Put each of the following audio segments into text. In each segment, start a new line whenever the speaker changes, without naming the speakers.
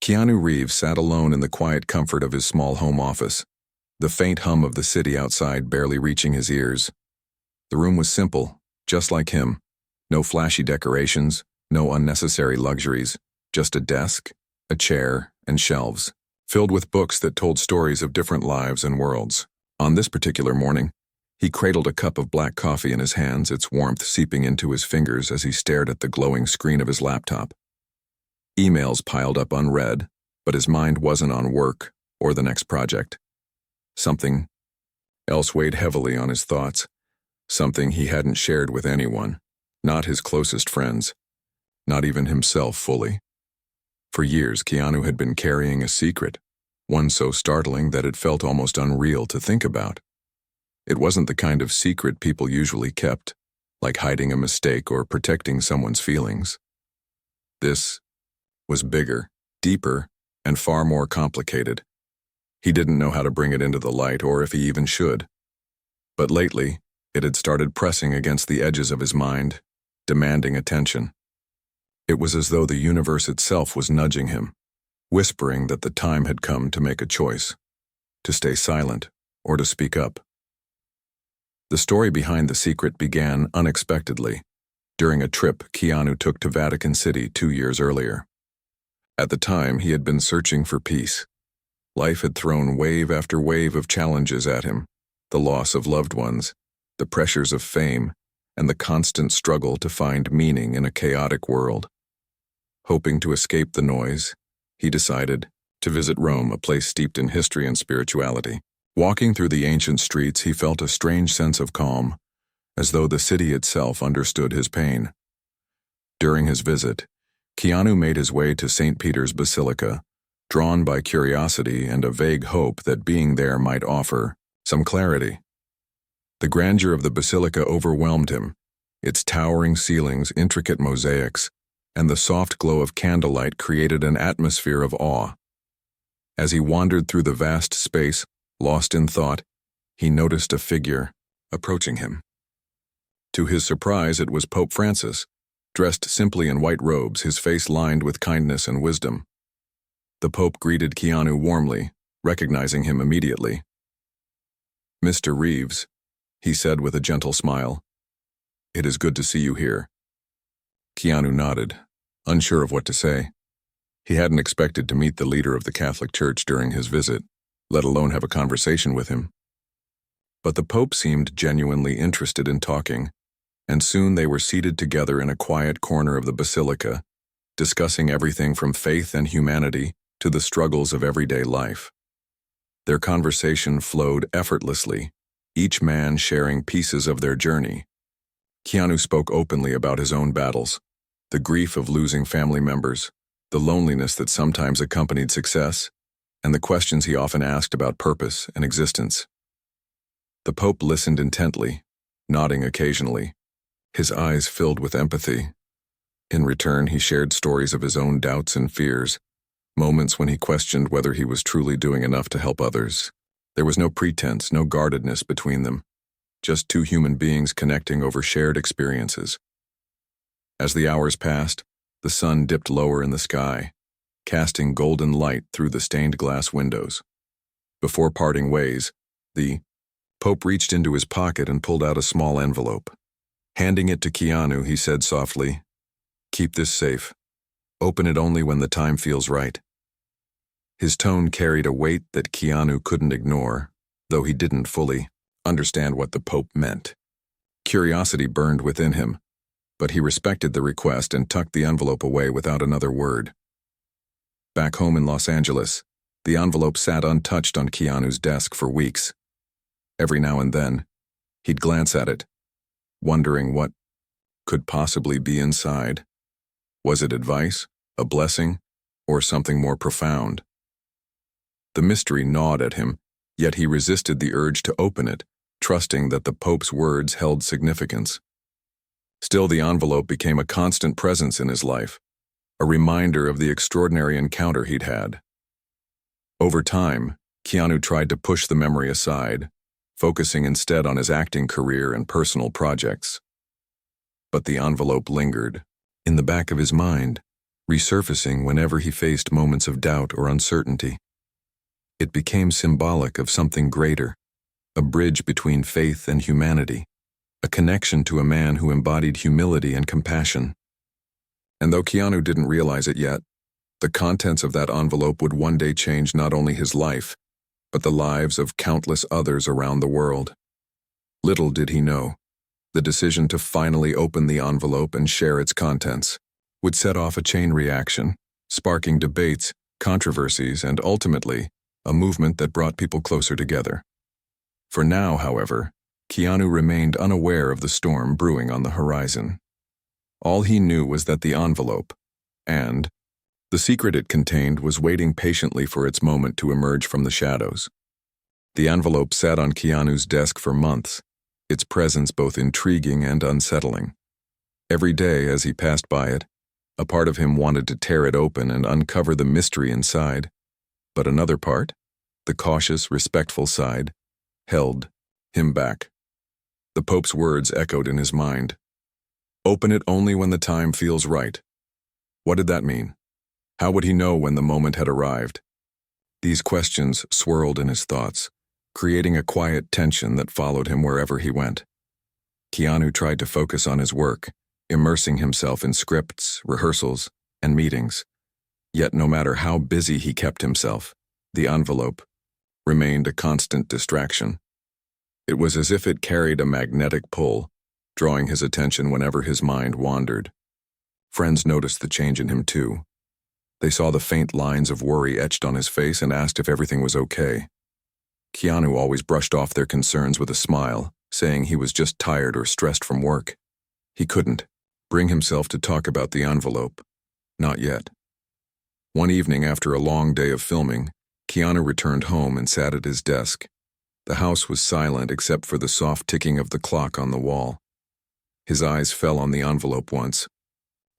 Keanu Reeves sat alone in the quiet comfort of his small home office, the faint hum of the city outside barely reaching his ears. The room was simple, just like him. No flashy decorations, no unnecessary luxuries, just a desk, a chair, and shelves, filled with books that told stories of different lives and worlds. On this particular morning, he cradled a cup of black coffee in his hands, its warmth seeping into his fingers as he stared at the glowing screen of his laptop. Emails piled up unread, but his mind wasn't on work or the next project. Something else weighed heavily on his thoughts, something he hadn't shared with anyone, not his closest friends, not even himself fully. For years, Keanu had been carrying a secret, one so startling that it felt almost unreal to think about. It wasn't the kind of secret people usually kept, like hiding a mistake or protecting someone's feelings. This was bigger, deeper, and far more complicated. He didn't know how to bring it into the light or if he even should. But lately, it had started pressing against the edges of his mind, demanding attention. It was as though the universe itself was nudging him, whispering that the time had come to make a choice, to stay silent or to speak up. The story behind the secret began unexpectedly, during a trip Keanu took to Vatican City 2 years earlier. At the time, he had been searching for peace. Life had thrown wave after wave of challenges at him, the loss of loved ones, the pressures of fame, and the constant struggle to find meaning in a chaotic world. Hoping to escape the noise, he decided to visit Rome, a place steeped in history and spirituality. Walking through the ancient streets, he felt a strange sense of calm, as though the city itself understood his pain. During his visit, Keanu made his way to St. Peter's Basilica, drawn by curiosity and a vague hope that being there might offer some clarity. The grandeur of the basilica overwhelmed him, its towering ceilings, intricate mosaics, and the soft glow of candlelight created an atmosphere of awe. As he wandered through the vast space, lost in thought, he noticed a figure approaching him. To his surprise, it was Pope Francis, dressed simply in white robes, his face lined with kindness and wisdom. The Pope greeted Keanu warmly, recognizing him immediately. "Mr. Reeves," he said with a gentle smile, "it is good to see you here." Keanu nodded, unsure of what to say. He hadn't expected to meet the leader of the Catholic Church during his visit, let alone have a conversation with him. But the Pope seemed genuinely interested in talking, and soon they were seated together in a quiet corner of the basilica, discussing everything from faith and humanity to the struggles of everyday life. Their conversation flowed effortlessly, each man sharing pieces of their journey. Keanu spoke openly about his own battles, the grief of losing family members, the loneliness that sometimes accompanied success, and the questions he often asked about purpose and existence. The Pope listened intently, nodding occasionally, his eyes filled with empathy. In return, he shared stories of his own doubts and fears, moments when he questioned whether he was truly doing enough to help others. There was no pretense, no guardedness between them, just two human beings connecting over shared experiences. As the hours passed, the sun dipped lower in the sky, casting golden light through the stained glass windows. Before parting ways, the Pope reached into his pocket and pulled out a small envelope. Handing it to Keanu, he said softly, "Keep this safe. Open it only when the time feels right." His tone carried a weight that Keanu couldn't ignore, though he didn't fully understand what the Pope meant. Curiosity burned within him, but he respected the request and tucked the envelope away without another word. Back home in Los Angeles, the envelope sat untouched on Keanu's desk for weeks. Every now and then, he'd glance at it, wondering what could possibly be inside. Was it advice, a blessing, or something more profound? The mystery gnawed at him, yet he resisted the urge to open it, trusting that the Pope's words held significance. Still, the envelope became a constant presence in his life, a reminder of the extraordinary encounter he'd had. Over time, Keanu tried to push the memory aside, focusing instead on his acting career and personal projects. But the envelope lingered, in the back of his mind, resurfacing whenever he faced moments of doubt or uncertainty. It became symbolic of something greater, a bridge between faith and humanity, a connection to a man who embodied humility and compassion. And though Keanu didn't realize it yet, the contents of that envelope would one day change not only his life, but the lives of countless others around the world. Little did he know, the decision to finally open the envelope and share its contents would set off a chain reaction, sparking debates, controversies, and ultimately, a movement that brought people closer together. For now, however, Keanu remained unaware of the storm brewing on the horizon. All he knew was that the envelope, and the secret it contained, was waiting patiently for its moment to emerge from the shadows. The envelope sat on Keanu's desk for months, its presence both intriguing and unsettling. Every day as he passed by it, a part of him wanted to tear it open and uncover the mystery inside, but another part, the cautious, respectful side, held him back. The Pope's words echoed in his mind. Open it only when the time feels right. What did that mean? How would he know when the moment had arrived? These questions swirled in his thoughts, creating a quiet tension that followed him wherever he went. Keanu tried to focus on his work, immersing himself in scripts, rehearsals, and meetings. Yet no matter how busy he kept himself, the envelope remained a constant distraction. It was as if it carried a magnetic pull, drawing his attention whenever his mind wandered. Friends noticed the change in him too. They saw the faint lines of worry etched on his face and asked if everything was okay. Keanu always brushed off their concerns with a smile, saying he was just tired or stressed from work. He couldn't bring himself to talk about the envelope. Not yet. One evening after a long day of filming, Keanu returned home and sat at his desk. The house was silent except for the soft ticking of the clock on the wall. His eyes fell on the envelope once.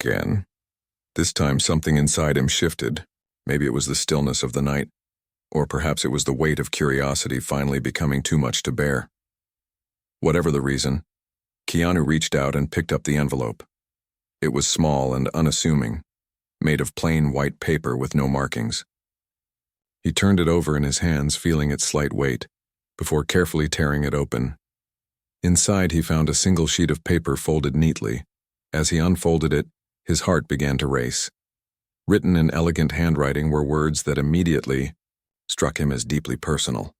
Again. This time something inside him shifted. Maybe it was the stillness of the night, or perhaps it was the weight of curiosity finally becoming too much to bear. Whatever the reason, Keanu reached out and picked up the envelope. It was small and unassuming, made of plain white paper with no markings. He turned it over in his hands, feeling its slight weight, before carefully tearing it open. Inside he found a single sheet of paper folded neatly. As he unfolded it, his heart began to race. Written in elegant handwriting were words that immediately struck him as deeply personal.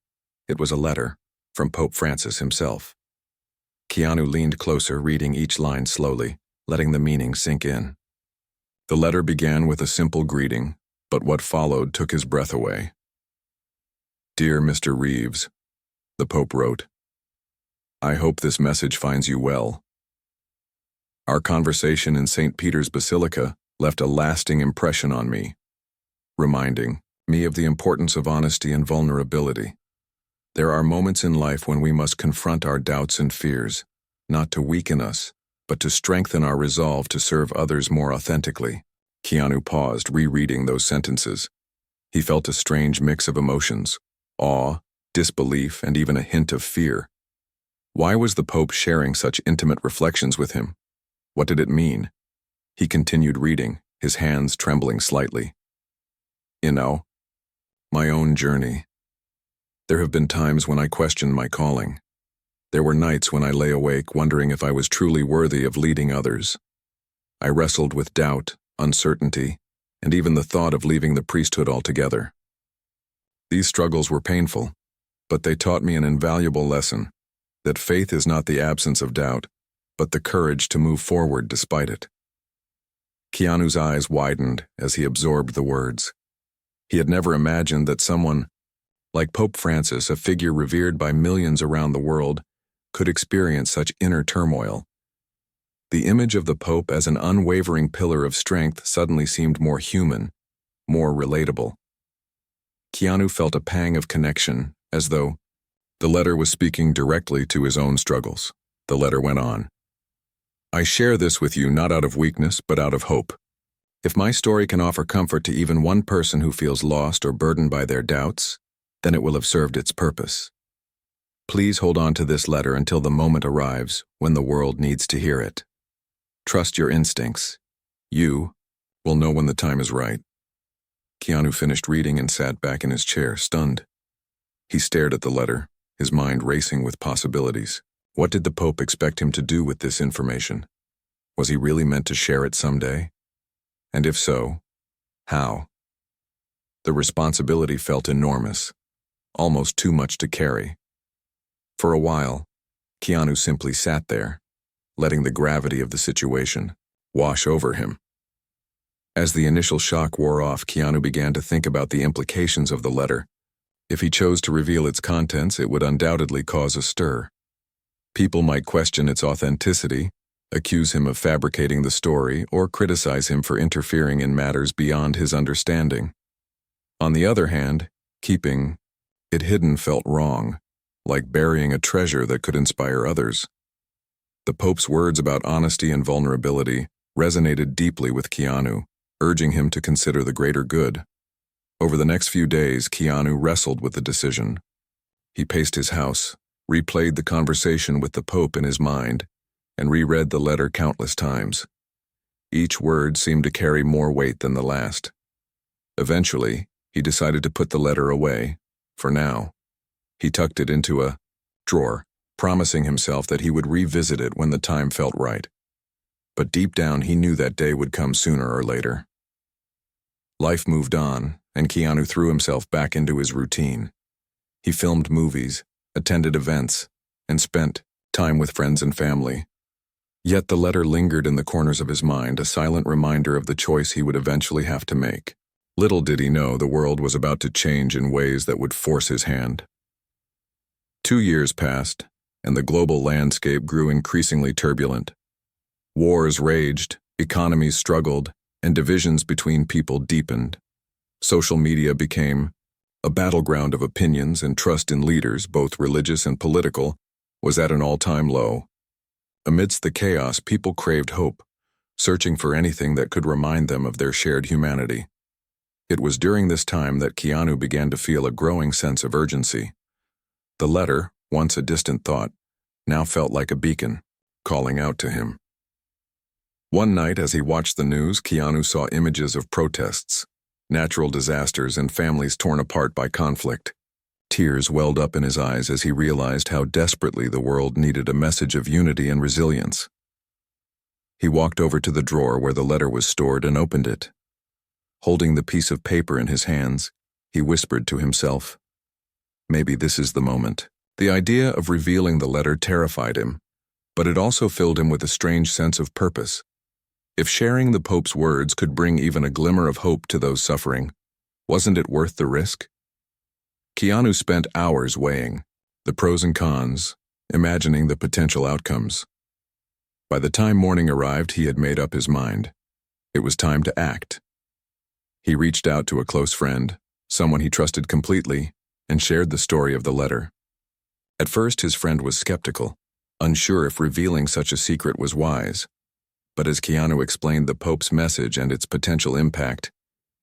It was a letter from Pope Francis himself. Keanu leaned closer, reading each line slowly, letting the meaning sink in. The letter began with a simple greeting, but what followed took his breath away. Dear Mr. Reeves, the Pope wrote, I hope this message finds you well. Our conversation in St. Peter's Basilica left a lasting impression on me, reminding me of the importance of honesty and vulnerability. There are moments in life when we must confront our doubts and fears, not to weaken us, but to strengthen our resolve to serve others more authentically. Keanu paused, rereading those sentences. He felt a strange mix of emotions, awe, disbelief, and even a hint of fear. Why was the Pope sharing such intimate reflections with him? What did it mean? He continued reading, his hands trembling slightly. You know, my own journey. There have been times when I questioned my calling. There were nights when I lay awake wondering if I was truly worthy of leading others. I wrestled with doubt, uncertainty, and even the thought of leaving the priesthood altogether. These struggles were painful, but they taught me an invaluable lesson, that faith is not the absence of doubt, but the courage to move forward despite it. Keanu's eyes widened as he absorbed the words. He had never imagined that someone, like Pope Francis, a figure revered by millions around the world, could experience such inner turmoil. The image of the Pope as an unwavering pillar of strength suddenly seemed more human, more relatable. Keanu felt a pang of connection, as though the letter was speaking directly to his own struggles. The letter went on. I share this with you not out of weakness, but out of hope. If my story can offer comfort to even one person who feels lost or burdened by their doubts, then it will have served its purpose. Please hold on to this letter until the moment arrives when the world needs to hear it. Trust your instincts. You, We'll know when the time is right. Keanu finished reading and sat back in his chair, stunned. He stared at the letter, his mind racing with possibilities. What did the Pope expect him to do with this information? Was he really meant to share it someday? And if so, how? The responsibility felt enormous, almost too much to carry. For a while, Keanu simply sat there, letting the gravity of the situation wash over him. As the initial shock wore off, Keanu began to think about the implications of the letter. If he chose to reveal its contents, it would undoubtedly cause a stir. People might question its authenticity, accuse him of fabricating the story, or criticize him for interfering in matters beyond his understanding. On the other hand, keeping it hidden felt wrong, like burying a treasure that could inspire others. The Pope's words about honesty and vulnerability resonated deeply with Keanu, urging him to consider the greater good. Over the next few days, Keanu wrestled with the decision. He paced his house, replayed the conversation with the Pope in his mind, and reread the letter countless times. Each word seemed to carry more weight than the last. Eventually, he decided to put the letter away, for now. He tucked it into a drawer, promising himself that he would revisit it when the time felt right. But deep down, he knew that day would come sooner or later. Life moved on, and Keanu threw himself back into his routine. He filmed movies, attended events, and spent time with friends and family. Yet the letter lingered in the corners of his mind, a silent reminder of the choice he would eventually have to make. Little did he know the world was about to change in ways that would force his hand. 2 years passed, and the global landscape grew increasingly turbulent. Wars raged, economies struggled, and divisions between people deepened. Social media became a battleground of opinions, and trust in leaders, both religious and political, was at an all-time low. Amidst the chaos, people craved hope, searching for anything that could remind them of their shared humanity. It was during this time that Keanu began to feel a growing sense of urgency. The letter, once a distant thought, now felt like a beacon, calling out to him. One night, as he watched the news, Keanu saw images of protests, natural disasters, and families torn apart by conflict. Tears welled up in his eyes as he realized how desperately the world needed a message of unity and resilience. He walked over to the drawer where the letter was stored and opened it. Holding the piece of paper in his hands, he whispered to himself, "Maybe this is the moment." The idea of revealing the letter terrified him, but it also filled him with a strange sense of purpose. If sharing the Pope's words could bring even a glimmer of hope to those suffering, wasn't it worth the risk? Keanu spent hours weighing the pros and cons, imagining the potential outcomes. By the time morning arrived, he had made up his mind. It was time to act. He reached out to a close friend, someone he trusted completely, and shared the story of the letter. At first, his friend was skeptical, unsure if revealing such a secret was wise. But as Keanu explained the Pope's message and its potential impact,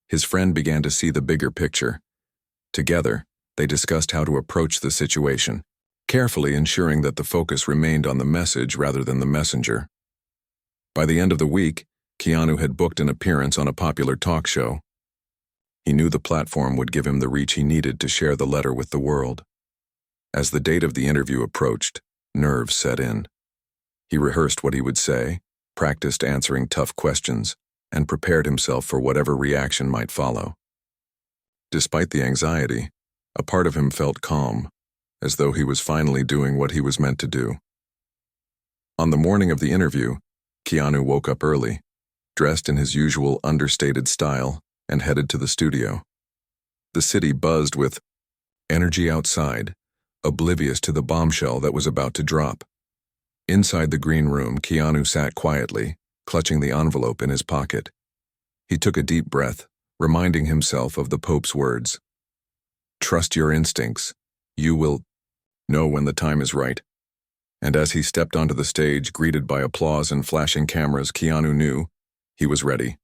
his friend began to see the bigger picture. Together, they discussed how to approach the situation, carefully ensuring that the focus remained on the message rather than the messenger. By the end of the week, Keanu had booked an appearance on a popular talk show. He knew the platform would give him the reach he needed to share the letter with the world. As the date of the interview approached, nerves set in. He rehearsed what he would say, practiced answering tough questions, and prepared himself for whatever reaction might follow. Despite the anxiety, a part of him felt calm, as though he was finally doing what he was meant to do. On the morning of the interview, Keanu woke up early, dressed in his usual understated style, and headed to the studio. The city buzzed with energy outside, oblivious to the bombshell that was about to drop. Inside the green room, Keanu sat quietly, clutching the envelope in his pocket. He took a deep breath, reminding himself of the Pope's words. "Trust your instincts. You will know when the time is right." And as he stepped onto the stage, greeted by applause and flashing cameras, Keanu knew he was ready.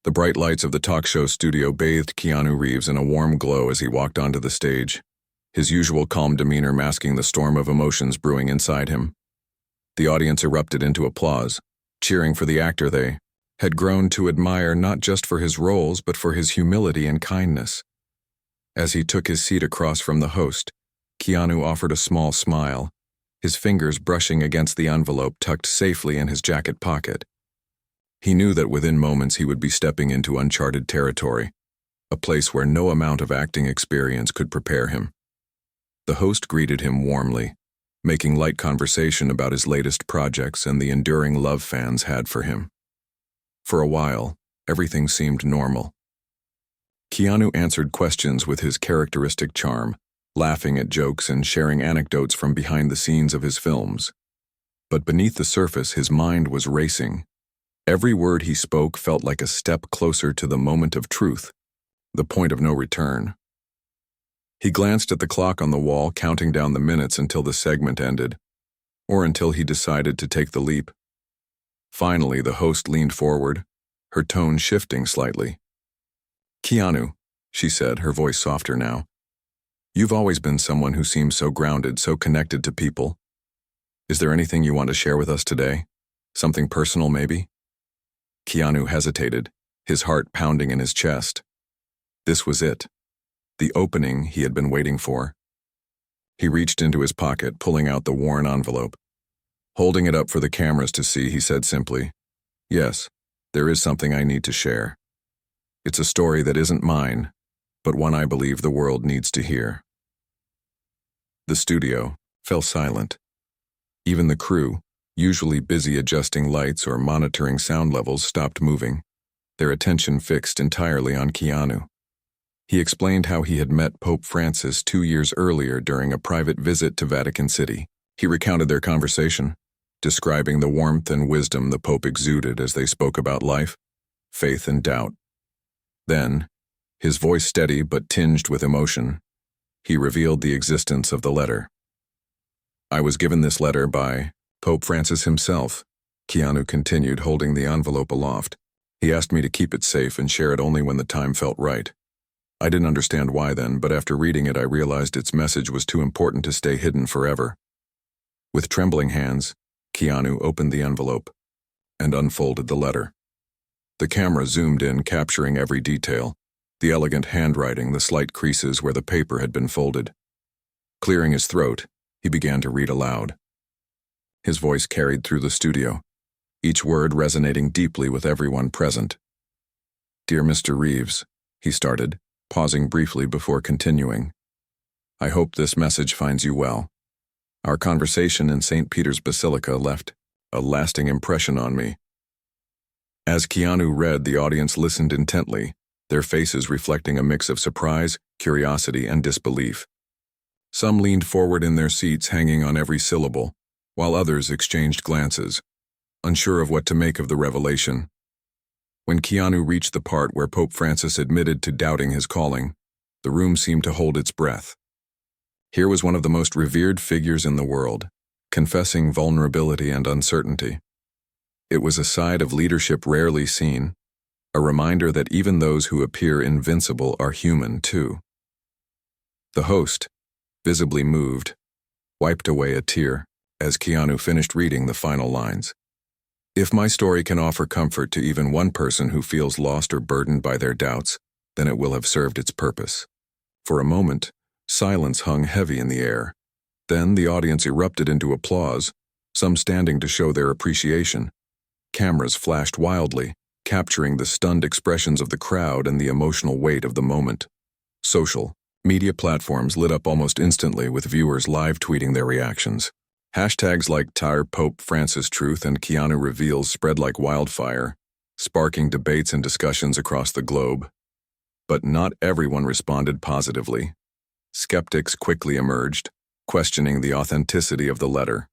The bright lights of the talk show studio bathed Keanu Reeves in a warm glow as he walked onto the stage, his usual calm demeanor masking the storm of emotions brewing inside him. The audience erupted into applause, cheering for the actor they had grown to admire not just for his roles but for his humility and kindness. As he took his seat across from the host, Keanu offered a small smile, his fingers brushing against the envelope tucked safely in his jacket pocket. He knew that within moments he would be stepping into uncharted territory, a place where no amount of acting experience could prepare him. The host greeted him warmly, making light conversation about his latest projects and the enduring love fans had for him. For a while, everything seemed normal. Keanu answered questions with his characteristic charm, laughing at jokes and sharing anecdotes from behind the scenes of his films. But beneath the surface, his mind was racing. Every word he spoke felt like a step closer to the moment of truth, the point of no return. He glanced at the clock on the wall, counting down the minutes until the segment ended, or until he decided to take the leap. Finally, the host leaned forward, her tone shifting slightly. "Keanu," she said, her voice softer now, "you've always been someone who seems so grounded, so connected to people. Is there anything you want to share with us today? Something personal, maybe?" Keanu hesitated, his heart pounding in his chest. This was it, the opening he had been waiting for. He reached into his pocket, pulling out the worn envelope. Holding it up for the cameras to see, he said simply, "Yes, there is something I need to share. It's a story that isn't mine, but one I believe the world needs to hear." The studio fell silent. Even the crew, usually busy adjusting lights or monitoring sound levels, stopped moving, their attention fixed entirely on Keanu. He explained how he had met Pope Francis 2 years earlier during a private visit to Vatican City. He recounted their conversation, describing the warmth and wisdom the Pope exuded as they spoke about life, faith, and doubt. Then, his voice steady but tinged with emotion, he revealed the existence of the letter. "I was given this letter by Pope Francis himself," Keanu continued, holding the envelope aloft. "He asked me to keep it safe and share it only when the time felt right. I didn't understand why then, but after reading it I realized its message was too important to stay hidden forever." With trembling hands, Keanu opened the envelope and unfolded the letter. The camera zoomed in, capturing every detail, the elegant handwriting, the slight creases where the paper had been folded. Clearing his throat, he began to read aloud. His voice carried through the studio, each word resonating deeply with everyone present. "Dear Mr. Reeves," he started, pausing briefly before continuing, "I hope this message finds you well. Our conversation in St. Peter's Basilica left a lasting impression on me." As Keanu read, the audience listened intently, their faces reflecting a mix of surprise, curiosity, and disbelief. Some leaned forward in their seats, hanging on every syllable, while others exchanged glances, unsure of what to make of the revelation. When Keanu reached the part where Pope Francis admitted to doubting his calling, the room seemed to hold its breath. Here was one of the most revered figures in the world, confessing vulnerability and uncertainty. It was a side of leadership rarely seen, a reminder that even those who appear invincible are human too. The host, visibly moved, wiped away a tear as Keanu finished reading the final lines. "If my story can offer comfort to even one person who feels lost or burdened by their doubts, then it will have served its purpose." For a moment, silence hung heavy in the air. Then the audience erupted into applause, some standing to show their appreciation. Cameras flashed wildly, capturing the stunned expressions of the crowd and the emotional weight of the moment. Social media platforms lit up almost instantly, with viewers live tweeting their reactions. Hashtags like #Pope Francis Truth and Keanu Reveals spread like wildfire, sparking debates and discussions across the globe. But not everyone responded positively. Skeptics quickly emerged, questioning the authenticity of the letter.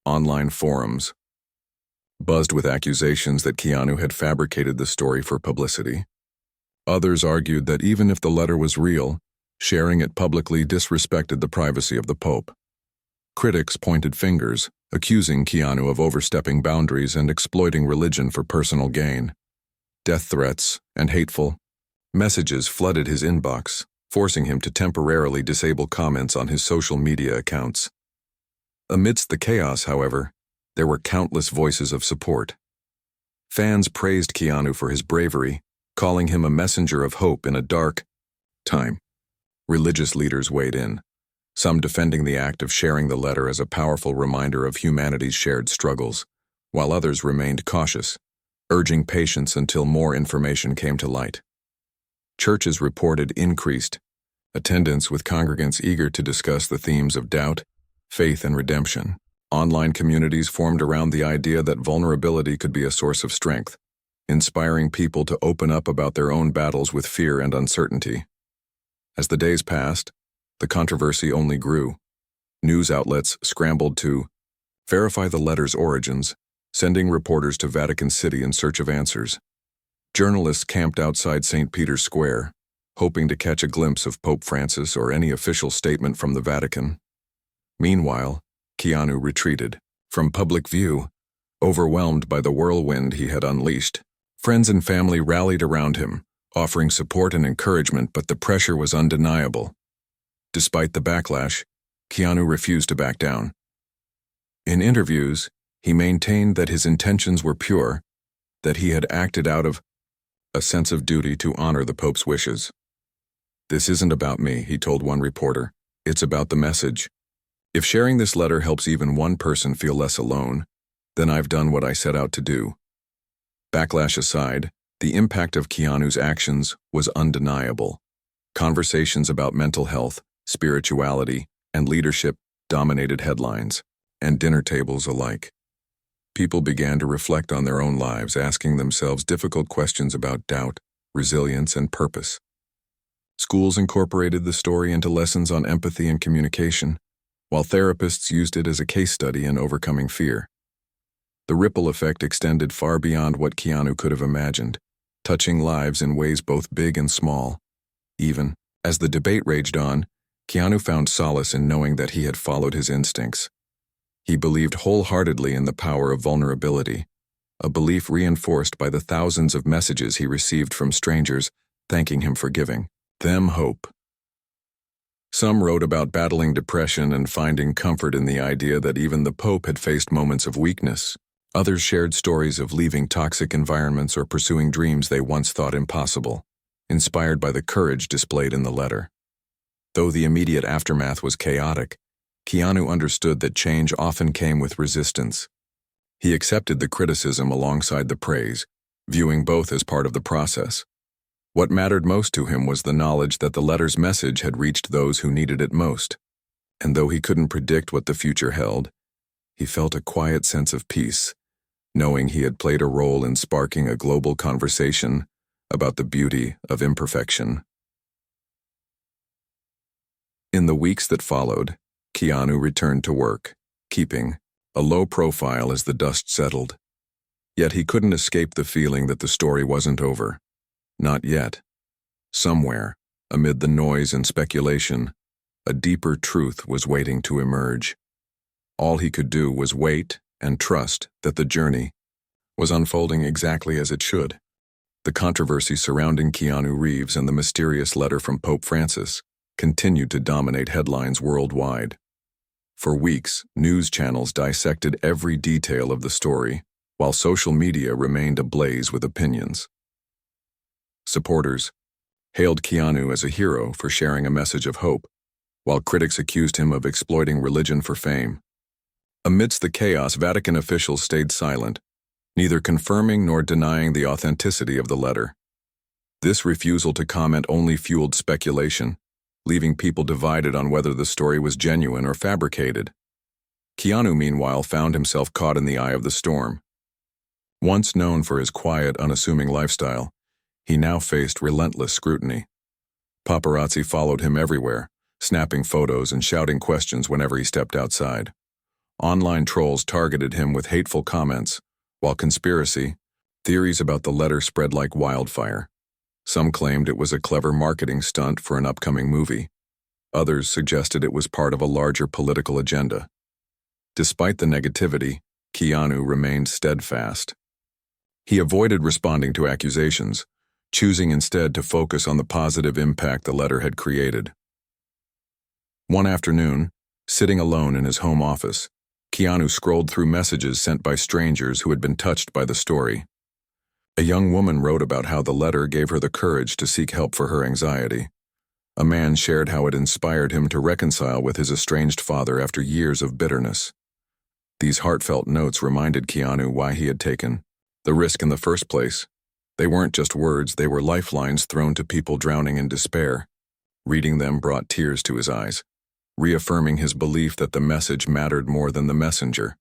Online forums buzzed with accusations that Keanu had fabricated the story for publicity. Others argued that even if the letter was real, sharing it publicly disrespected the privacy of the Pope. Critics pointed fingers, accusing Keanu of overstepping boundaries and exploiting religion for personal gain. Death threats and hateful messages flooded his inbox, forcing him to temporarily disable comments on his social media accounts. Amidst the chaos, however, there were countless voices of support. Fans praised Keanu for his bravery, calling him a messenger of hope in a dark time. Religious leaders weighed in, some defending the act of sharing the letter as a powerful reminder of humanity's shared struggles, while others remained cautious, urging patience until more information came to light. Churches reported increased attendance, with congregants eager to discuss the themes of doubt, faith, and redemption. Online communities formed around the idea that vulnerability could be a source of strength, inspiring people to open up about their own battles with fear and uncertainty. As the days passed, the controversy only grew. News outlets scrambled to verify the letter's origins, sending reporters to Vatican City in search of answers. Journalists camped outside St. Peter's Square, hoping to catch a glimpse of Pope Francis or any official statement from the Vatican. Meanwhile, Keanu retreated from public view, overwhelmed by the whirlwind he had unleashed. Friends and family rallied around him, offering support and encouragement, but the pressure was undeniable. Despite the backlash, Keanu refused to back down. In interviews, he maintained that his intentions were pure, that he had acted out of a sense of duty to honor the Pope's wishes. "This isn't about me," he told one reporter. "It's about the message. If sharing this letter helps even one person feel less alone, then I've done what I set out to do." Backlash aside, the impact of Keanu's actions was undeniable. Conversations about mental health, spirituality, and leadership dominated headlines and dinner tables alike. People began to reflect on their own lives, asking themselves difficult questions about doubt, resilience, and purpose. Schools incorporated the story into lessons on empathy and communication, while therapists used it as a case study in overcoming fear. The ripple effect extended far beyond what Keanu could have imagined, touching lives in ways both big and small. Even as the debate raged on, Keanu found solace in knowing that he had followed his instincts. He believed wholeheartedly in the power of vulnerability, a belief reinforced by the thousands of messages he received from strangers thanking him for giving them hope. Some wrote about battling depression and finding comfort in the idea that even the Pope had faced moments of weakness. Others shared stories of leaving toxic environments or pursuing dreams they once thought impossible, inspired by the courage displayed in the letter. Though the immediate aftermath was chaotic, Keanu understood that change often came with resistance. He accepted the criticism alongside the praise, viewing both as part of the process. What mattered most to him was the knowledge that the letter's message had reached those who needed it most. And though he couldn't predict what the future held, he felt a quiet sense of peace, knowing he had played a role in sparking a global conversation about the beauty of imperfection. In the weeks that followed, Keanu returned to work, keeping a low profile as the dust settled. Yet he couldn't escape the feeling that the story wasn't over. Not yet. Somewhere, amid the noise and speculation, a deeper truth was waiting to emerge. All he could do was wait and trust that the journey was unfolding exactly as it should. The controversy surrounding Keanu Reeves and the mysterious letter from Pope Francis continued to dominate headlines worldwide. For weeks, news channels dissected every detail of the story, while social media remained ablaze with opinions. Supporters hailed Keanu as a hero for sharing a message of hope, while critics accused him of exploiting religion for fame. Amidst the chaos, Vatican officials stayed silent, neither confirming nor denying the authenticity of the letter. This refusal to comment only fueled speculation, leaving people divided on whether the story was genuine or fabricated. Keanu, meanwhile, found himself caught in the eye of the storm. Once known for his quiet, unassuming lifestyle, he now faced relentless scrutiny. Paparazzi followed him everywhere, snapping photos and shouting questions whenever he stepped outside. Online trolls targeted him with hateful comments, while conspiracy theories about the letter spread like wildfire. Some claimed it was a clever marketing stunt for an upcoming movie. Others suggested it was part of a larger political agenda. Despite the negativity, Keanu remained steadfast. He avoided responding to accusations, choosing instead to focus on the positive impact the letter had created. One afternoon, sitting alone in his home office, Keanu scrolled through messages sent by strangers who had been touched by the story. A young woman wrote about how the letter gave her the courage to seek help for her anxiety. A man shared how it inspired him to reconcile with his estranged father after years of bitterness. These heartfelt notes reminded Keanu why he had taken the risk in the first place. They weren't just words, they were lifelines thrown to people drowning in despair. Reading them brought tears to his eyes, reaffirming his belief that the message mattered more than the messenger.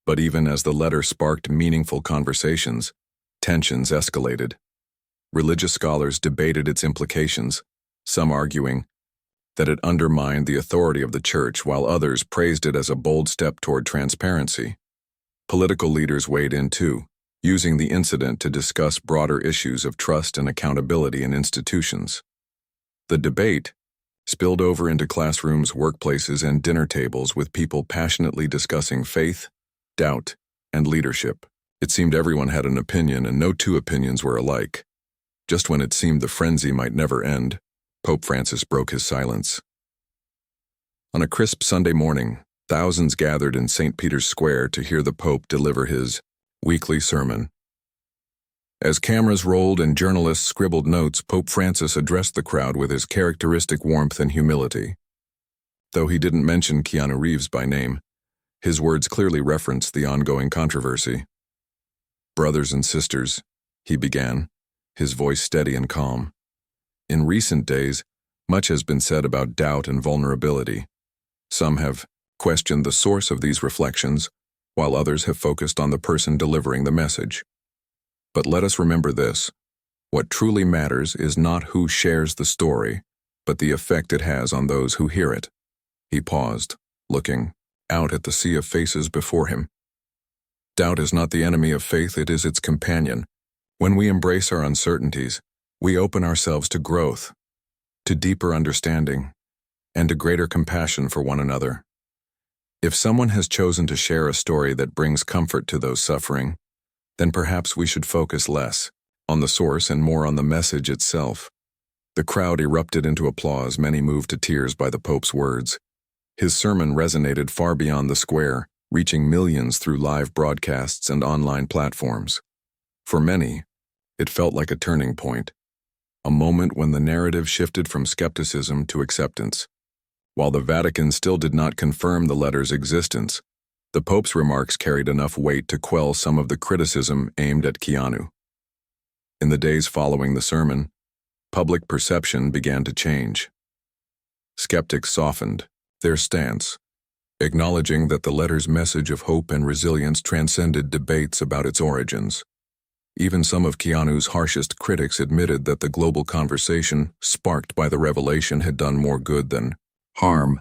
But even as the letter sparked meaningful conversations, tensions escalated. Religious scholars debated its implications, some arguing that it undermined the authority of the church, while others praised it as a bold step toward transparency. Political leaders weighed in too, using the incident to discuss broader issues of trust and accountability in institutions. The debate spilled over into classrooms, workplaces, and dinner tables, with people passionately discussing faith, doubt, and leadership. It seemed everyone had an opinion, and no two opinions were alike. Just when it seemed the frenzy might never end, Pope Francis broke his silence. On a crisp Sunday morning, thousands gathered in St. Peter's Square to hear the Pope deliver his weekly sermon. As cameras rolled and journalists scribbled notes, Pope Francis addressed the crowd with his characteristic warmth and humility. Though he didn't mention Keanu Reeves by name, his words clearly referenced the ongoing controversy. "Brothers and sisters," he began, his voice steady and calm. "In recent days, much has been said about doubt and vulnerability. Some have questioned the source of these reflections, while others have focused on the person delivering the message. But let us remember this: what truly matters is not who shares the story, but the effect it has on those who hear it." He paused, looking out at the sea of faces before him. "Doubt is not the enemy of faith, it is its companion. When we embrace our uncertainties, we open ourselves to growth, to deeper understanding, and to greater compassion for one another. If someone has chosen to share a story that brings comfort to those suffering, then perhaps we should focus less on the source and more on the message itself." The crowd erupted into applause, many moved to tears by the Pope's words. His sermon resonated far beyond the square, reaching millions through live broadcasts and online platforms. For many, it felt like a turning point, a moment when the narrative shifted from skepticism to acceptance. While the Vatican still did not confirm the letter's existence, the Pope's remarks carried enough weight to quell some of the criticism aimed at Keanu. In the days following the sermon, public perception began to change. Skeptics softened their stance, acknowledging that the letter's message of hope and resilience transcended debates about its origins. Even some of Keanu's harshest critics admitted that the global conversation sparked by the revelation had done more good than harm.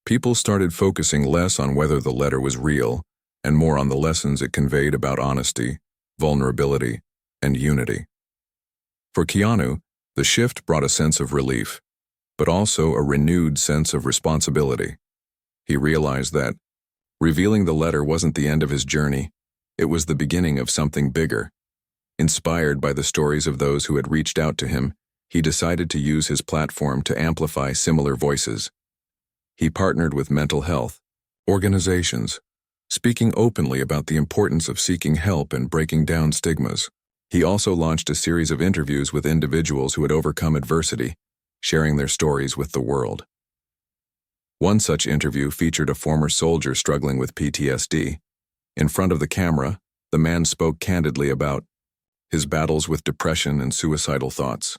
People started focusing less on whether the letter was real and more on the lessons it conveyed about honesty, vulnerability, and unity. For Keanu, the shift brought a sense of relief, but also a renewed sense of responsibility. He realized that revealing the letter wasn't the end of his journey, it was the beginning of something bigger. Inspired by the stories of those who had reached out to him, he decided to use his platform to amplify similar voices. He partnered with mental health organizations, speaking openly about the importance of seeking help and breaking down stigmas. He also launched a series of interviews with individuals who had overcome adversity, sharing their stories with the world. One such interview featured a former soldier struggling with PTSD. In front of the camera, the man spoke candidly about his battles with depression and suicidal thoughts.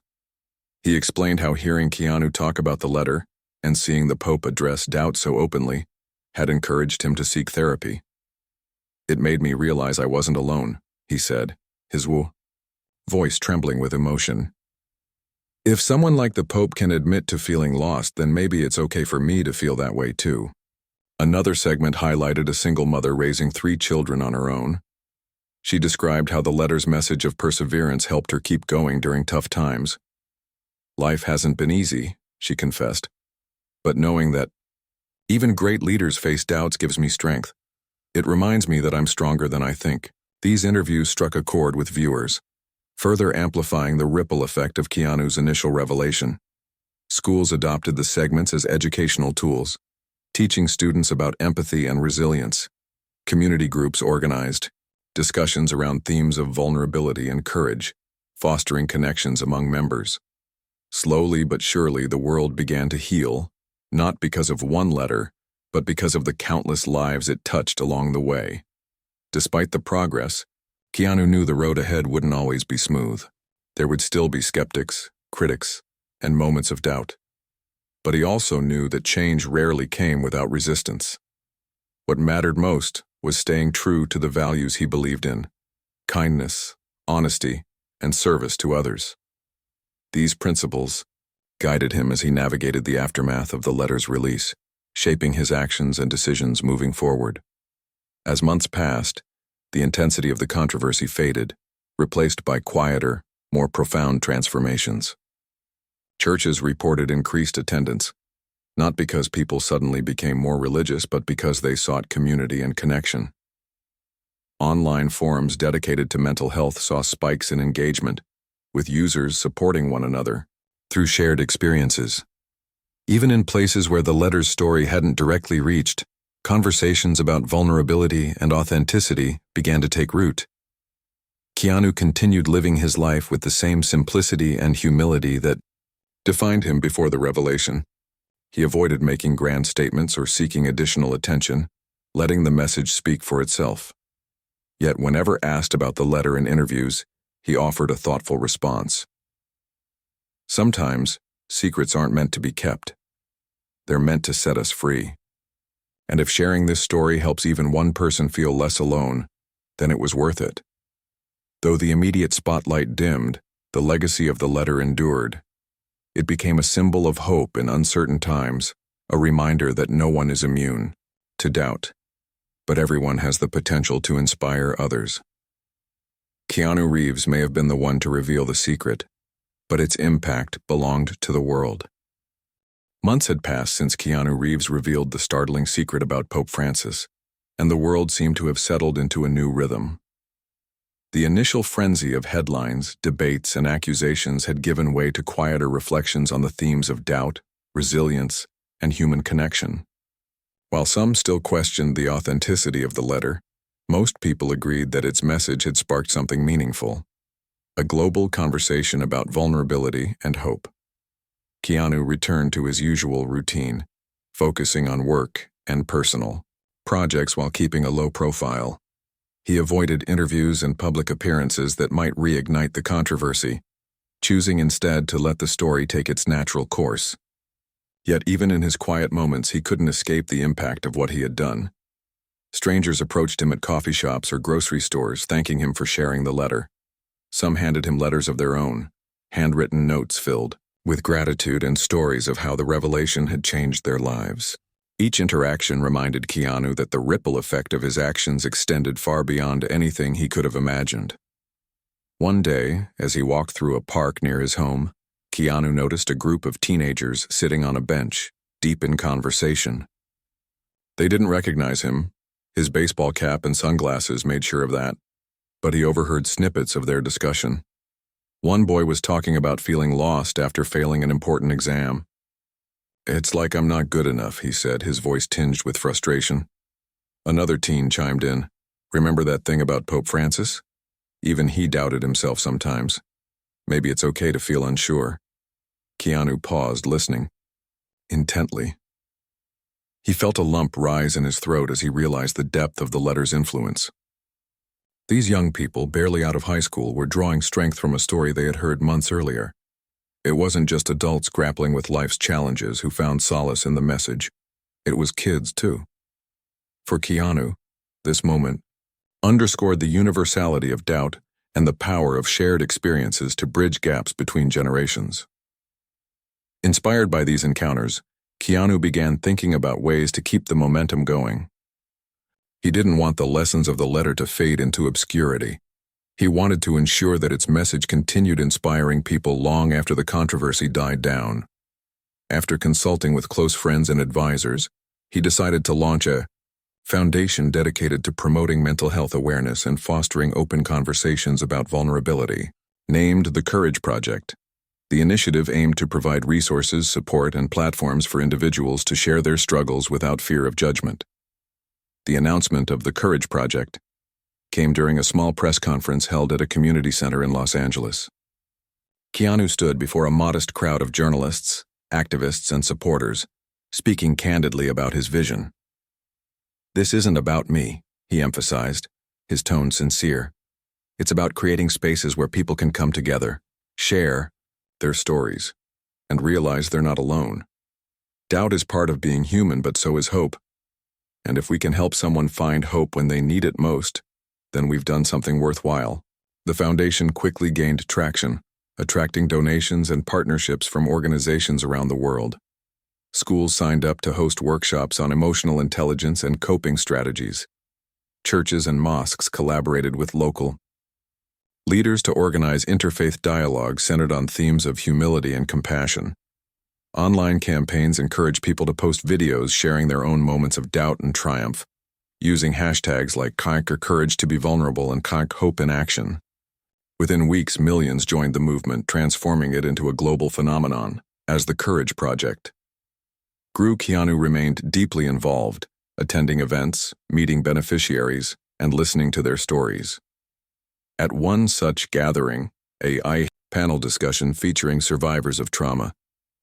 He explained how hearing Keanu talk about the letter and seeing the Pope address doubt so openly had encouraged him to seek therapy. "It made me realize I wasn't alone," he said, his voice trembling with emotion. "If someone like the Pope can admit to feeling lost, then maybe it's okay for me to feel that way too." Another segment highlighted a single mother raising 3 children on her own. She described how the letter's message of perseverance helped her keep going during tough times. "Life hasn't been easy," she confessed, "but knowing that even great leaders face doubts gives me strength. It reminds me that I'm stronger than I think." These interviews struck a chord with viewers, further amplifying the ripple effect of Keanu's initial revelation. Schools adopted the segments as educational tools, teaching students about empathy and resilience. Community groups organized, discussions around themes of vulnerability and courage, fostering connections among members. Slowly but surely, the world began to heal, not because of one letter, but because of the countless lives it touched along the way. Despite the progress, Keanu knew the road ahead wouldn't always be smooth. There would still be skeptics, critics, and moments of doubt. But he also knew that change rarely came without resistance. What mattered most was staying true to the values he believed in: kindness, honesty, and service to others. These principles guided him as he navigated the aftermath of the letter's release, shaping his actions and decisions moving forward. As months passed, the intensity of the controversy faded, replaced by quieter, more profound transformations. Churches reported increased attendance, not because people suddenly became more religious, but because they sought community and connection. Online forums dedicated to mental health saw spikes in engagement, with users supporting one another through shared experiences. Even in places where the letter's story hadn't directly reached, conversations about vulnerability and authenticity began to take root. Keanu continued living his life with the same simplicity and humility that defined him before the revelation. He avoided making grand statements or seeking additional attention, letting the message speak for itself. Yet whenever asked about the letter in interviews, he offered a thoughtful response. Sometimes, secrets aren't meant to be kept. They're meant to set us free. And if sharing this story helps even one person feel less alone, then it was worth it. Though the immediate spotlight dimmed, the legacy of the letter endured. It became a symbol of hope in uncertain times, a reminder that no one is immune to doubt, but everyone has the potential to inspire others. Keanu Reeves may have been the one to reveal the secret, but its impact belonged to the world. Months had passed since Keanu Reeves revealed the startling secret about Pope Francis, and the world seemed to have settled into a new rhythm. The initial frenzy of headlines, debates, and accusations had given way to quieter reflections on the themes of doubt, resilience, and human connection. While some still questioned the authenticity of the letter, most people agreed that its message had sparked something meaningful: a global conversation about vulnerability and hope. Keanu returned to his usual routine, focusing on work and personal projects while keeping a low profile. He avoided interviews and public appearances that might reignite the controversy, choosing instead to let the story take its natural course. Yet even in his quiet moments, he couldn't escape the impact of what he had done. Strangers approached him at coffee shops or grocery stores, thanking him for sharing the letter. Some handed him letters of their own, handwritten notes filled with gratitude and stories of how the revelation had changed their lives. Each interaction reminded Keanu that the ripple effect of his actions extended far beyond anything he could have imagined. One day, as he walked through a park near his home, Keanu noticed a group of teenagers sitting on a bench, deep in conversation. They didn't recognize him. His baseball cap and sunglasses made sure of that, but he overheard snippets of their discussion. One boy was talking about feeling lost after failing an important exam. "It's like I'm not good enough," he said, his voice tinged with frustration. Another teen chimed in, "Remember that thing about Pope Francis? Even he doubted himself sometimes. Maybe it's okay to feel unsure." Keanu paused, listening intently. He felt a lump rise in his throat as he realized the depth of the letter's influence. These young people, barely out of high school, were drawing strength from a story they had heard months earlier. It wasn't just adults grappling with life's challenges who found solace in the message. It was kids, too. For Keanu, this moment underscored the universality of doubt and the power of shared experiences to bridge gaps between generations. Inspired by these encounters, Keanu began thinking about ways to keep the momentum going. He didn't want the lessons of the letter to fade into obscurity. He wanted to ensure that its message continued inspiring people long after the controversy died down. After consulting with close friends and advisors, he decided to launch a foundation dedicated to promoting mental health awareness and fostering open conversations about vulnerability. Named the Courage Project, the initiative aimed to provide resources, support, and platforms for individuals to share their struggles without fear of judgment. The announcement of the Courage Project came during a small press conference held at a community center in Los Angeles. Keanu stood before a modest crowd of journalists, activists, and supporters, speaking candidly about his vision. "This isn't about me," he emphasized, his tone sincere. "It's about creating spaces where people can come together, share their stories, and realize they're not alone. Doubt is part of being human, but so is hope. And if we can help someone find hope when they need it most, then we've done something worthwhile." The foundation quickly gained traction, attracting donations and partnerships from organizations around the world. Schools signed up to host workshops on emotional intelligence and coping strategies. Churches and mosques collaborated with local leaders to organize interfaith dialogue centered on themes of humility and compassion. Online campaigns encourage people to post videos sharing their own moments of doubt and triumph, using hashtags like #Courage to be vulnerable and #Hope in action. Within weeks, millions joined the movement, transforming it into a global phenomenon. As the Courage Project grew, Keanu remained deeply involved, attending events, meeting beneficiaries, and listening to their stories. At one such gathering, a panel discussion featuring survivors of trauma,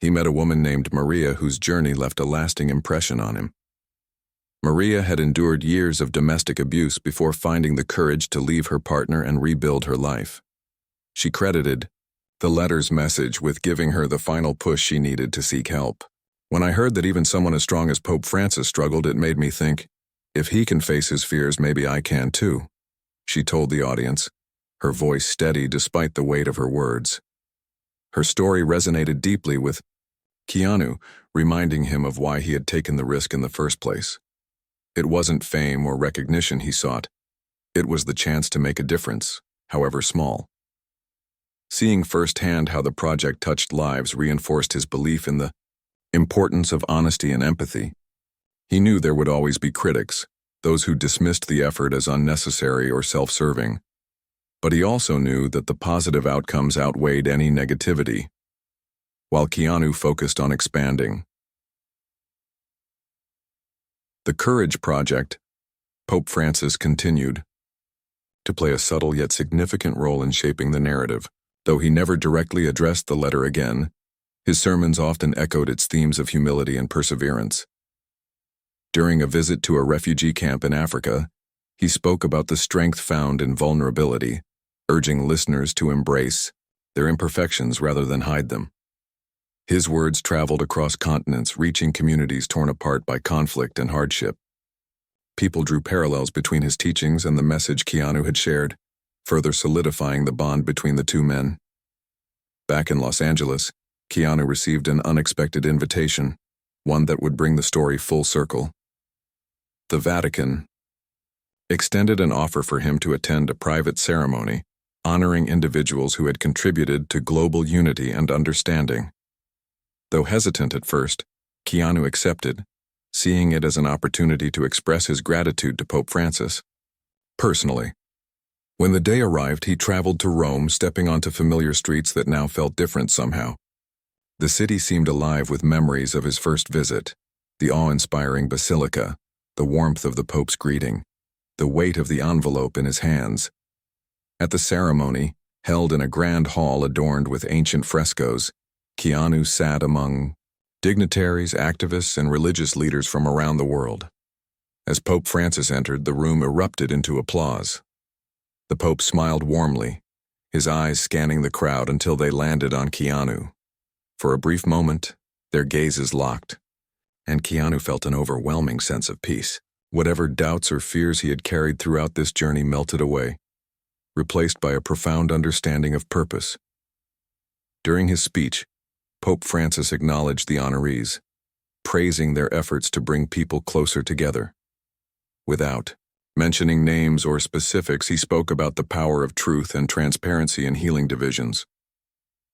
he met a woman named Maria whose journey left a lasting impression on him. Maria had endured years of domestic abuse before finding the courage to leave her partner and rebuild her life. She credited the letter's message with giving her the final push she needed to seek help. "When I heard that even someone as strong as Pope Francis struggled, it made me think, if he can face his fears, maybe I can too," she told the audience, her voice steady despite the weight of her words. Her story resonated deeply with Keanu, reminding him of why he had taken the risk in the first place. It wasn't fame or recognition he sought. It was the chance to make a difference, however small. Seeing firsthand how the project touched lives reinforced his belief in the importance of honesty and empathy. He knew there would always be critics, those who dismissed the effort as unnecessary or self-serving. But he also knew that the positive outcomes outweighed any negativity. While Keanu focused on expanding the Courage Project, Pope Francis continued to play a subtle yet significant role in shaping the narrative. Though he never directly addressed the letter again, his sermons often echoed its themes of humility and perseverance. During a visit to a refugee camp in Africa, he spoke about the strength found in vulnerability, urging listeners to embrace their imperfections rather than hide them. His words traveled across continents, reaching communities torn apart by conflict and hardship. People drew parallels between his teachings and the message Keanu had shared, further solidifying the bond between the two men. Back in Los Angeles, Keanu received an unexpected invitation, one that would bring the story full circle. The Vatican extended an offer for him to attend a private ceremony, honoring individuals who had contributed to global unity and understanding. Though hesitant at first, Keanu accepted, seeing it as an opportunity to express his gratitude to Pope Francis. Personally, when the day arrived, he traveled to Rome, stepping onto familiar streets that now felt different somehow. The city seemed alive with memories of his first visit, the awe-inspiring basilica, the warmth of the Pope's greeting, the weight of the envelope in his hands. At the ceremony, held in a grand hall adorned with ancient frescoes, Keanu sat among dignitaries, activists, and religious leaders from around the world. As Pope Francis entered, the room erupted into applause. The Pope smiled warmly, his eyes scanning the crowd until they landed on Keanu. For a brief moment, their gazes locked, and Keanu felt an overwhelming sense of peace. Whatever doubts or fears he had carried throughout this journey melted away, replaced by a profound understanding of purpose. During his speech, Pope Francis acknowledged the honorees, praising their efforts to bring people closer together. Without mentioning names or specifics, he spoke about the power of truth and transparency in healing divisions.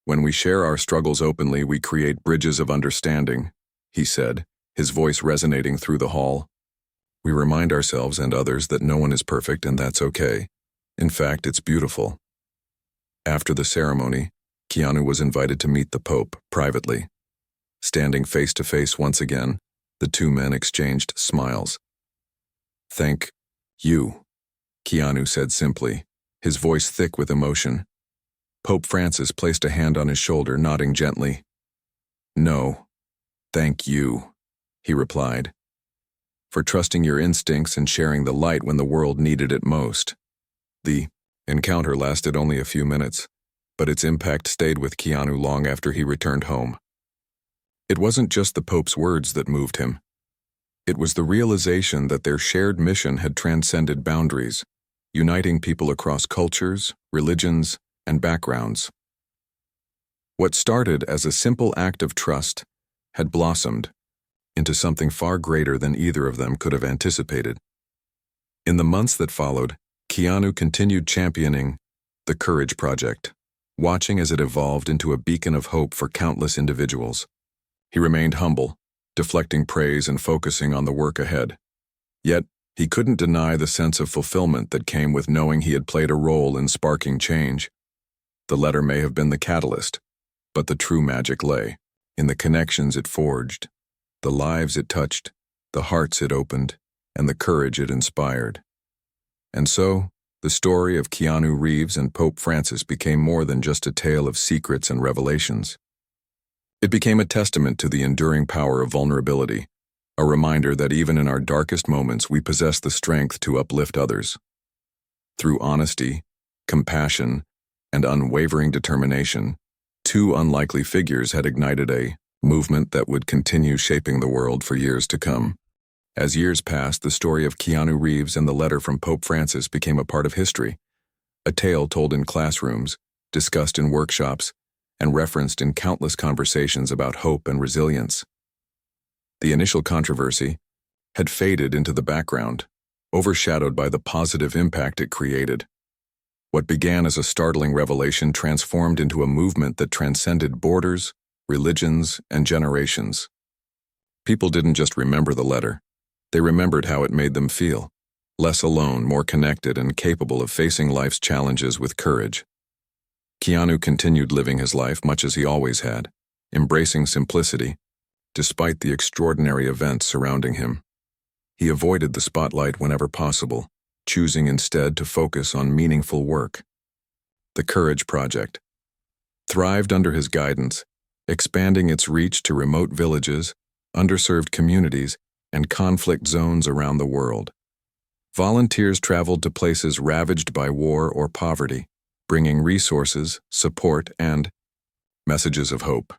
"When we share our struggles openly, we create bridges of understanding," he said, his voice resonating through the hall. "We remind ourselves and others that no one is perfect, and that's okay. In fact, it's beautiful." After the ceremony, Keanu was invited to meet the Pope privately. Standing face to face once again, the two men exchanged smiles. "Thank you," Keanu said simply, his voice thick with emotion. Pope Francis placed a hand on his shoulder, nodding gently. No, thank you, he replied, for trusting your instincts and sharing the light when the world needed it most. The encounter lasted only a few minutes, but its impact stayed with Keanu long after he returned home. It wasn't just the Pope's words that moved him. It was the realization that their shared mission had transcended boundaries, uniting people across cultures, religions, and backgrounds. What started as a simple act of trust had blossomed into something far greater than either of them could have anticipated. In the months that followed, Keanu continued championing the Courage Project, watching as it evolved into a beacon of hope for countless individuals. He remained humble, deflecting praise and focusing on the work ahead. Yet, he couldn't deny the sense of fulfillment that came with knowing he had played a role in sparking change. The letter may have been the catalyst, but the true magic lay in the connections it forged, the lives it touched, the hearts it opened, and the courage it inspired. And so, the story of Keanu Reeves and Pope Francis became more than just a tale of secrets and revelations. It became a testament to the enduring power of vulnerability, a reminder that even in our darkest moments we possess the strength to uplift others. Through honesty, compassion, and unwavering determination, two unlikely figures had ignited a movement that would continue shaping the world for years to come. As years passed, the story of Keanu Reeves and the letter from Pope Francis became a part of history, a tale told in classrooms, discussed in workshops, and referenced in countless conversations about hope and resilience. The initial controversy had faded into the background, overshadowed by the positive impact it created. What began as a startling revelation transformed into a movement that transcended borders, religions, and generations. People didn't just remember the letter, they remembered how it made them feel, less alone, more connected, and capable of facing life's challenges with courage. Keanu continued living his life much as he always had, embracing simplicity, despite the extraordinary events surrounding him. He avoided the spotlight whenever possible, choosing instead to focus on meaningful work. The Courage Project thrived under his guidance, expanding its reach to remote villages, underserved communities, and conflict zones around the world. Volunteers traveled to places ravaged by war or poverty, bringing resources, support, and messages of hope.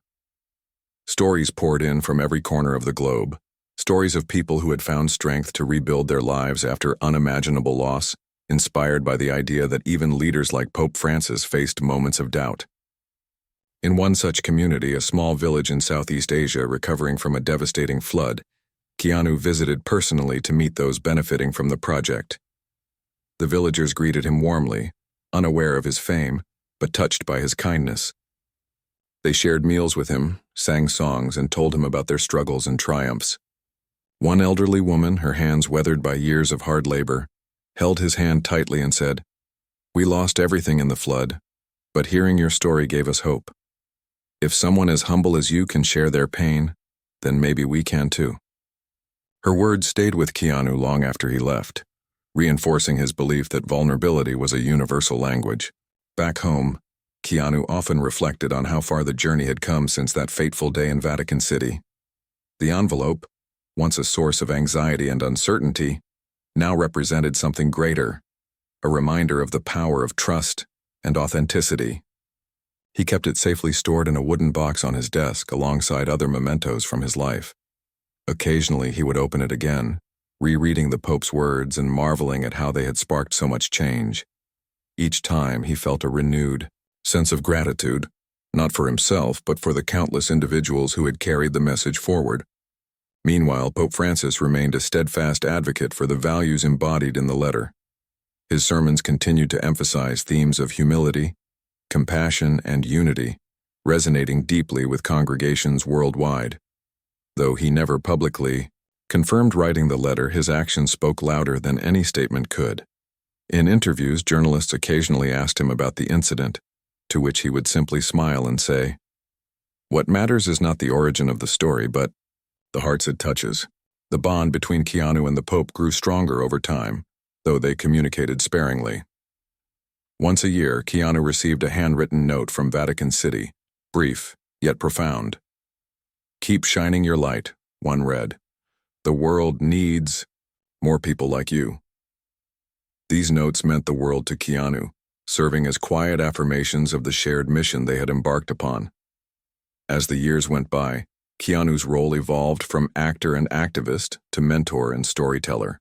Stories poured in from every corner of the globe, stories of people who had found strength to rebuild their lives after unimaginable loss, inspired by the idea that even leaders like Pope Francis faced moments of doubt. In one such community, a small village in Southeast Asia recovering from a devastating flood, Keanu visited personally to meet those benefiting from the project. The villagers greeted him warmly, unaware of his fame, but touched by his kindness. They shared meals with him, sang songs, and told him about their struggles and triumphs. One elderly woman, her hands weathered by years of hard labor, held his hand tightly and said, "We lost everything in the flood, but hearing your story gave us hope. If someone as humble as you can share their pain, then maybe we can too." Her words stayed with Keanu long after he left, reinforcing his belief that vulnerability was a universal language. Back home, Keanu often reflected on how far the journey had come since that fateful day in Vatican City. The envelope, once a source of anxiety and uncertainty, now represented something greater, a reminder of the power of trust and authenticity. He kept it safely stored in a wooden box on his desk alongside other mementos from his life. Occasionally he would open it again, rereading the Pope's words and marveling at how they had sparked so much change. Each time he felt a renewed sense of gratitude, not for himself but for the countless individuals who had carried the message forward. Meanwhile, Pope Francis remained a steadfast advocate for the values embodied in the letter. His sermons continued to emphasize themes of humility, compassion, and unity, resonating deeply with congregations worldwide. Though he never publicly confirmed writing the letter, his actions spoke louder than any statement could. In interviews, journalists occasionally asked him about the incident, to which he would simply smile and say, "What matters is not the origin of the story, but the hearts it touches." The bond between Keanu and the Pope grew stronger over time, though they communicated sparingly. Once a year, Keanu received a handwritten note from Vatican City, brief, yet profound. "Keep shining your light," one read. "The world needs more people like you." These notes meant the world to Keanu, serving as quiet affirmations of the shared mission they had embarked upon. As the years went by, Keanu's role evolved from actor and activist to mentor and storyteller.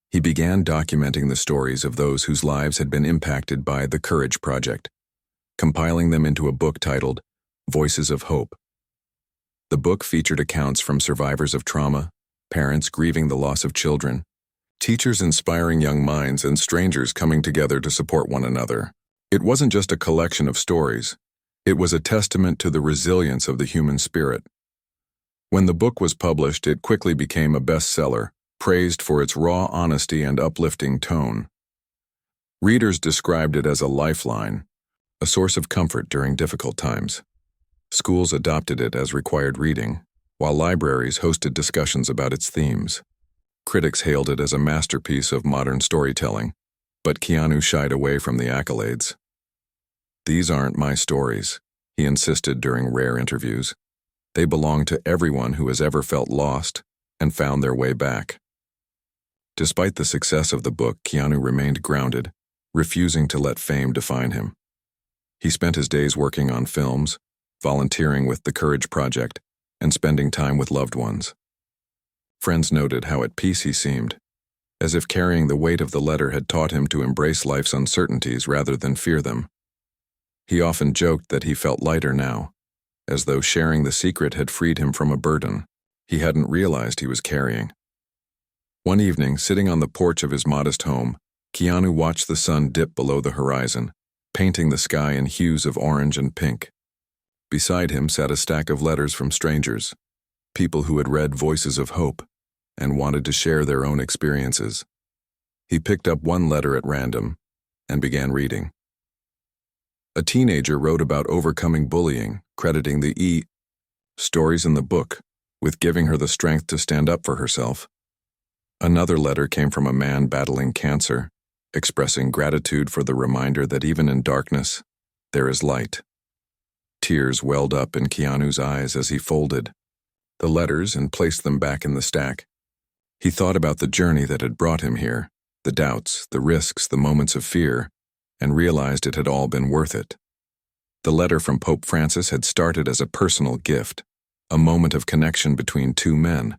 He began documenting the stories of those whose lives had been impacted by the Courage Project, compiling them into a book titled Voices of Hope. The book featured accounts from survivors of trauma, parents grieving the loss of children, teachers inspiring young minds, and strangers coming together to support one another. It wasn't just a collection of stories. It was a testament to the resilience of the human spirit. When the book was published, it quickly became a bestseller, praised for its raw honesty and uplifting tone. Readers described it as a lifeline, a source of comfort during difficult times. Schools adopted it as required reading, while libraries hosted discussions about its themes. Critics hailed it as a masterpiece of modern storytelling, but Keanu shied away from the accolades. "These aren't my stories," he insisted during rare interviews. "They belong to everyone who has ever felt lost and found their way back." Despite the success of the book, Keanu remained grounded, refusing to let fame define him. He spent his days working on films, volunteering with the Courage Project, and spending time with loved ones. Friends noted how at peace he seemed, as if carrying the weight of the letter had taught him to embrace life's uncertainties rather than fear them. He often joked that he felt lighter now, as though sharing the secret had freed him from a burden he hadn't realized he was carrying. One evening, sitting on the porch of his modest home, Keanu watched the sun dip below the horizon, painting the sky in hues of orange and pink. Beside him sat a stack of letters from strangers, people who had read Voices of Hope and wanted to share their own experiences. He picked up one letter at random and began reading. A teenager wrote about overcoming bullying, crediting the stories in the book with giving her the strength to stand up for herself. Another letter came from a man battling cancer, expressing gratitude for the reminder that even in darkness, there is light. Tears welled up in Keanu's eyes as he folded the letters and placed them back in the stack. He thought about the journey that had brought him here, the doubts, the risks, the moments of fear, and realized it had all been worth it. The letter from Pope Francis had started as a personal gift, a moment of connection between two men.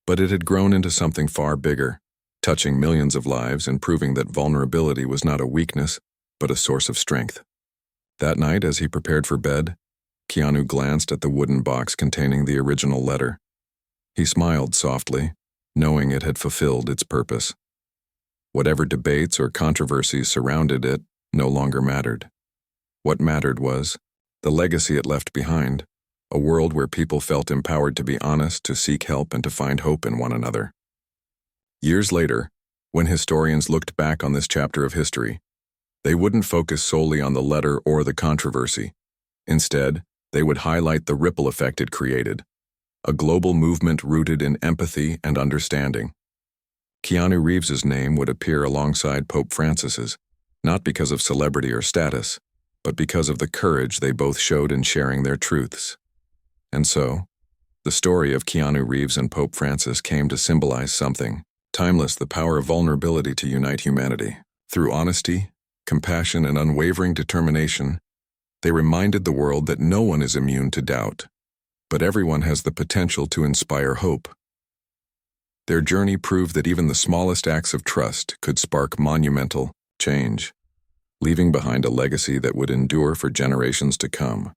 But it had grown into something far bigger, touching millions of lives and proving that vulnerability was not a weakness, but a source of strength. That night, as he prepared for bed, Keanu glanced at the wooden box containing the original letter. He smiled softly, knowing it had fulfilled its purpose. Whatever debates or controversies surrounded it no longer mattered. What mattered was the legacy it left behind, a world where people felt empowered to be honest, to seek help, and to find hope in one another. Years later, when historians looked back on this chapter of history, they wouldn't focus solely on the letter or the controversy. Instead, they would highlight the ripple effect it created, a global movement rooted in empathy and understanding. Keanu Reeves's name would appear alongside Pope Francis's, not because of celebrity or status, but because of the courage they both showed in sharing their truths. And so, the story of Keanu Reeves and Pope Francis came to symbolize something timeless: the power of vulnerability to unite humanity. Through honesty, compassion, and unwavering determination, they reminded the world that no one is immune to doubt, but everyone has the potential to inspire hope. Their journey proved that even the smallest acts of trust could spark monumental change, leaving behind a legacy that would endure for generations to come.